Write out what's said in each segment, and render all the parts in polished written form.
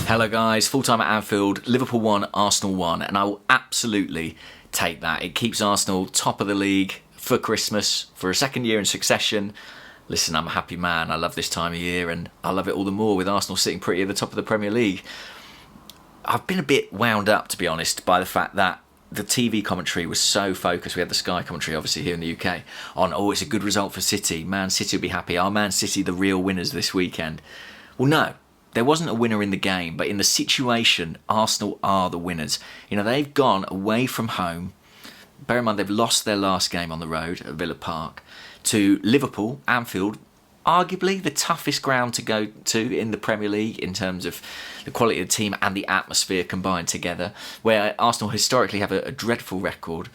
Hello guys, full time at Anfield, Liverpool 1, Arsenal 1, and I will absolutely take that. It keeps Arsenal top of the league for Christmas, for a second year in succession. Listen, I'm a happy man, I love this time of year, and I love it all the more with Arsenal sitting pretty at the top of the Premier League. I've been a bit wound up, to be honest, by the fact that the TV commentary was so focused. We had the Sky commentary, obviously, here in the UK, on, it's a good result for City. Man City will be happy. Are Man City the real winners this weekend? Well, no. There wasn't a winner in the game, but in the situation, Arsenal are the winners. You know, they've gone away from home. Bear in mind, they've lost their last game on the road at Villa Park to Liverpool, Anfield, arguably the toughest ground to go to in the Premier League in terms of the quality of the team and the atmosphere combined together, where Arsenal historically have a dreadful record.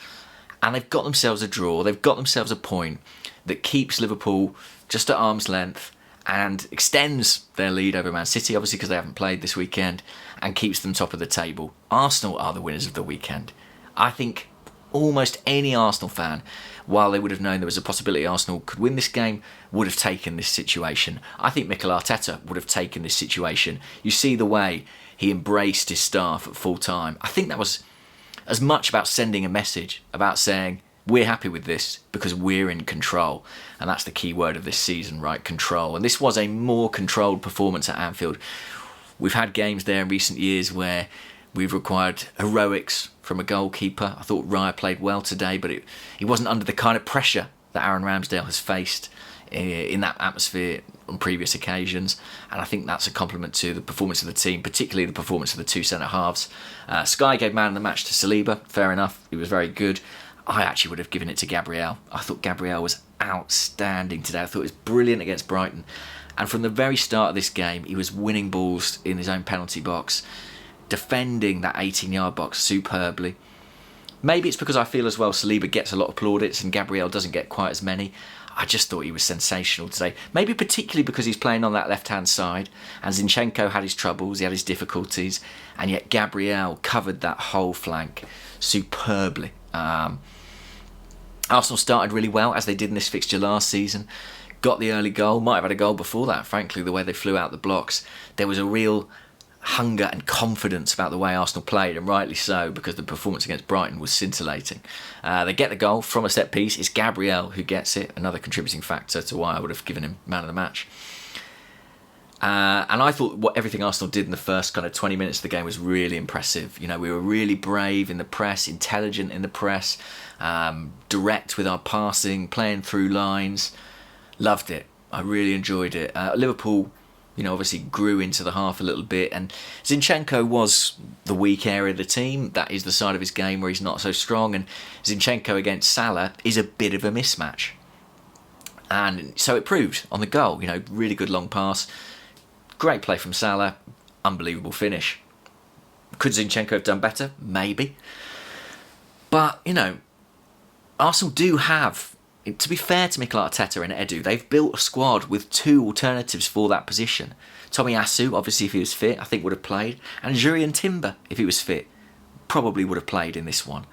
And they've got themselves a draw. They've got themselves a point that keeps Liverpool just at arm's length and extends their lead over Man City, obviously because they haven't played this weekend, and keeps them top of the table. Arsenal are the winners of the weekend. I think almost any Arsenal fan, while they would have known there was a possibility Arsenal could win this game, would have taken this situation. I think Mikel Arteta would have taken this situation. You see the way he embraced his staff at full time. I think that was as much about sending a message, about saying, we're happy with this because we're in control. And that's the key word of this season, right? Control. And this was a more controlled performance at Anfield. We've had games there in recent years where we've required heroics from a goalkeeper. I thought Raya played well today, but he wasn't under the kind of pressure that Aaron Ramsdale has faced in that atmosphere on previous occasions. And I think that's a compliment to the performance of the team, particularly the performance of the two centre-halves. Sky gave man of the match to Saliba. Fair enough. He was very good. I actually would have given it to Gabriel. I thought Gabriel was outstanding today. I thought it was brilliant against Brighton. And from the very start of this game, he was winning balls in his own penalty box, defending that 18-yard box superbly. Maybe it's because I feel as well Saliba gets a lot of plaudits and Gabriel doesn't get quite as many. I just thought he was sensational today. Maybe particularly because he's playing on that left-hand side and Zinchenko had his troubles, he had his difficulties, and yet Gabriel covered that whole flank superbly. Arsenal started really well, as they did in this fixture last season. Got the early goal, might have had a goal before that, frankly, the way they flew out the blocks. There was a real hunger and confidence about the way Arsenal played, and rightly so, because the performance against Brighton was scintillating. They get the goal from a set piece. It's Gabriel who gets it, another contributing factor to why I would have given him man of the match. And I thought everything Arsenal did in the first kind of 20 minutes of the game was really impressive. You know, we were really brave in the press, intelligent in the press, direct with our passing, playing through lines. Loved it. I really enjoyed it. Liverpool, obviously grew into the half a little bit, and Zinchenko was the weak area of the team. That is the side of his game where he's not so strong, and Zinchenko against Salah is a bit of a mismatch. And so it proved on the goal, really good long pass. Great play from Salah, unbelievable finish. Could Zinchenko have done better? Maybe. But, Arsenal do have, to be fair to Mikel Arteta and Edu, they've built a squad with two alternatives for that position. Tomiyasu, obviously if he was fit, I think would have played. And Jurriën Timber, if he was fit, probably would have played in this one.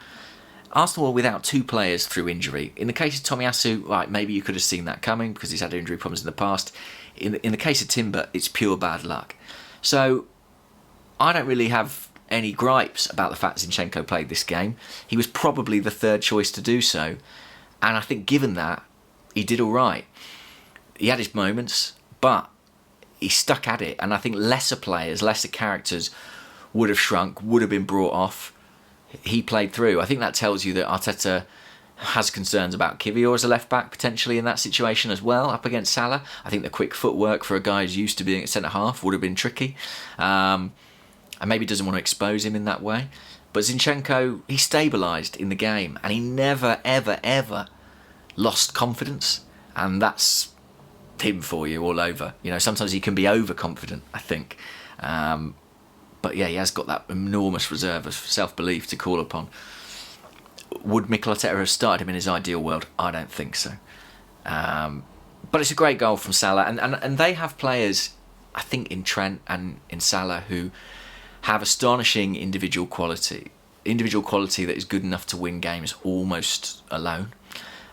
Arsenal were without two players through injury. In the case of Tomiyasu, right, maybe you could have seen that coming because he's had injury problems in the past. In the case of Timber, it's pure bad luck. So I don't really have any gripes about the fact Zinchenko played this game. He was probably the third choice to do so. And I think given that, he did all right. He had his moments, but he stuck at it. And I think lesser players, lesser characters would have shrunk, would have been brought off. He played through. I think that tells you that Arteta has concerns about Kivior as a left-back potentially in that situation as well, up against Salah. I think the quick footwork for a guy who's used to being at centre-half would have been tricky. And maybe doesn't want to expose him in that way. But Zinchenko, he stabilised in the game and he never, ever, ever lost confidence. And that's him for you all over. Sometimes he can be overconfident, I think. But yeah, he has got that enormous reserve of self-belief to call upon. Would Mikel Arteta have started him in his ideal world? I don't think so. But it's a great goal from Salah. And they have players, I think, in Trent and in Salah who have astonishing individual quality. Individual quality that is good enough to win games almost alone.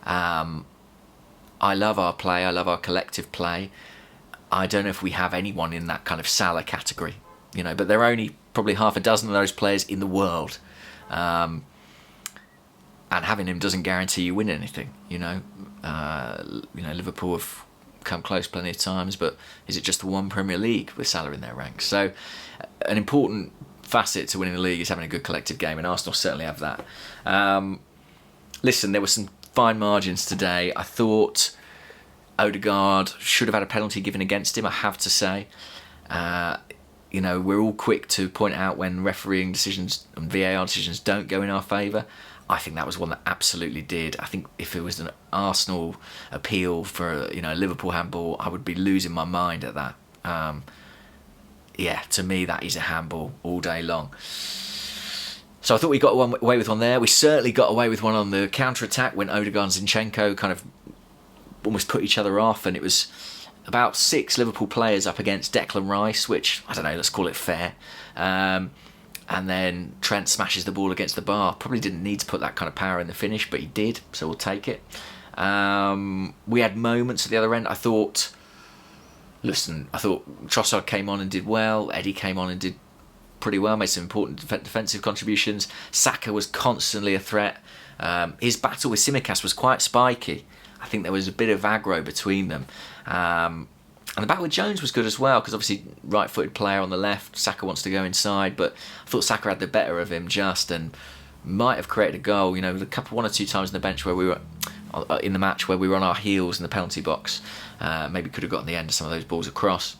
I love our play. I love our collective play. I don't know if we have anyone in that kind of Salah category but there are only probably half a dozen of those players in the world. And having him doesn't guarantee you win anything, Liverpool have come close plenty of times, but is it just the one Premier League with Salah in their ranks? So an important facet to winning the league is having a good collective game, and Arsenal certainly have that. Listen, there were some fine margins today. I thought Odegaard should have had a penalty given against him, I have to say. We're all quick to point out when refereeing decisions and VAR decisions don't go in our favour. I think that was one that absolutely did. I think if it was an Arsenal appeal for a Liverpool handball, I would be losing my mind at that. To me that is a handball all day long. So I thought we got away with one there. We certainly got away with one on the counter-attack when Odegaard and Zinchenko kind of almost put each other off, and it was about 6 Liverpool players up against Declan Rice, which, I don't know, let's call it fair. And then Trent smashes the ball against the bar. Probably didn't need to put that kind of power in the finish, but he did, so we'll take it. We had moments at the other end. I thought Trossard came on and did well. Eddie came on and did pretty well, made some important defensive contributions. Saka was constantly a threat. His battle with Tsimikas was quite spiky. I think there was a bit of aggro between them. And the battle with Jones was good as well, because obviously right-footed player on the left, Saka wants to go inside, but I thought Saka had the better of him and might have created a goal. One or two times on the bench where we were in the match where we were on our heels in the penalty box. Maybe could have gotten the end of some of those balls across.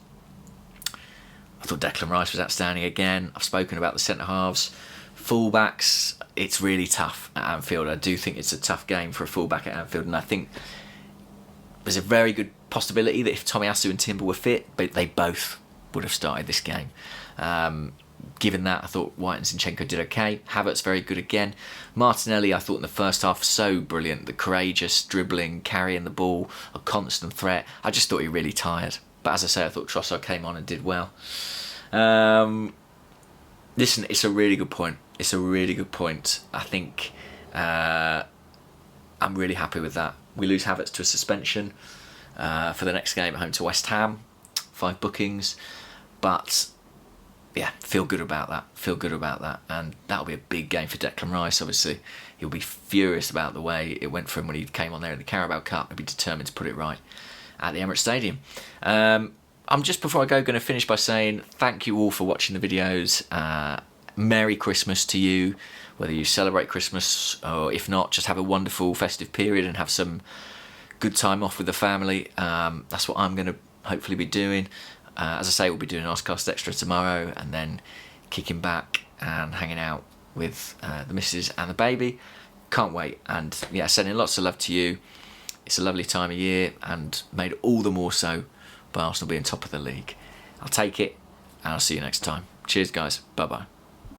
I thought Declan Rice was outstanding again. I've spoken about the centre-halves. Full-backs, it's really tough at Anfield. I do think it's a tough game for a full-back at Anfield, and I think there's a very good possibility that if Tomiyasu and Timber were fit, they both would have started this game. Given that, I thought White and Zinchenko did okay. Havertz very good again. Martinelli, I thought in the first half, so brilliant. The courageous dribbling, carrying the ball, a constant threat. I just thought he really tired. But as I say, I thought Trossard came on and did well. Listen, it's a really good point. I think I'm really happy with that. We lose Havertz to a suspension for the next game at home to West Ham. 5 bookings. But yeah, feel good about that. And that'll be a big game for Declan Rice, obviously. He'll be furious about the way it went for him when he came on there in the Carabao Cup. He'll be determined to put it right at the Emirates Stadium. I'm just, before I go, going to finish by saying thank you all for watching the videos. Merry Christmas to you, whether you celebrate Christmas or if not, just have a wonderful festive period and have some good time off with the family. That's what I'm going to hopefully be doing. As I say, we'll be doing Arscast Extra tomorrow and then kicking back and hanging out with the missus and the baby. Can't wait. And yeah, sending lots of love to you. It's a lovely time of year and made all the more so by Arsenal being top of the league. I'll take it and I'll see you next time. Cheers guys. Bye bye.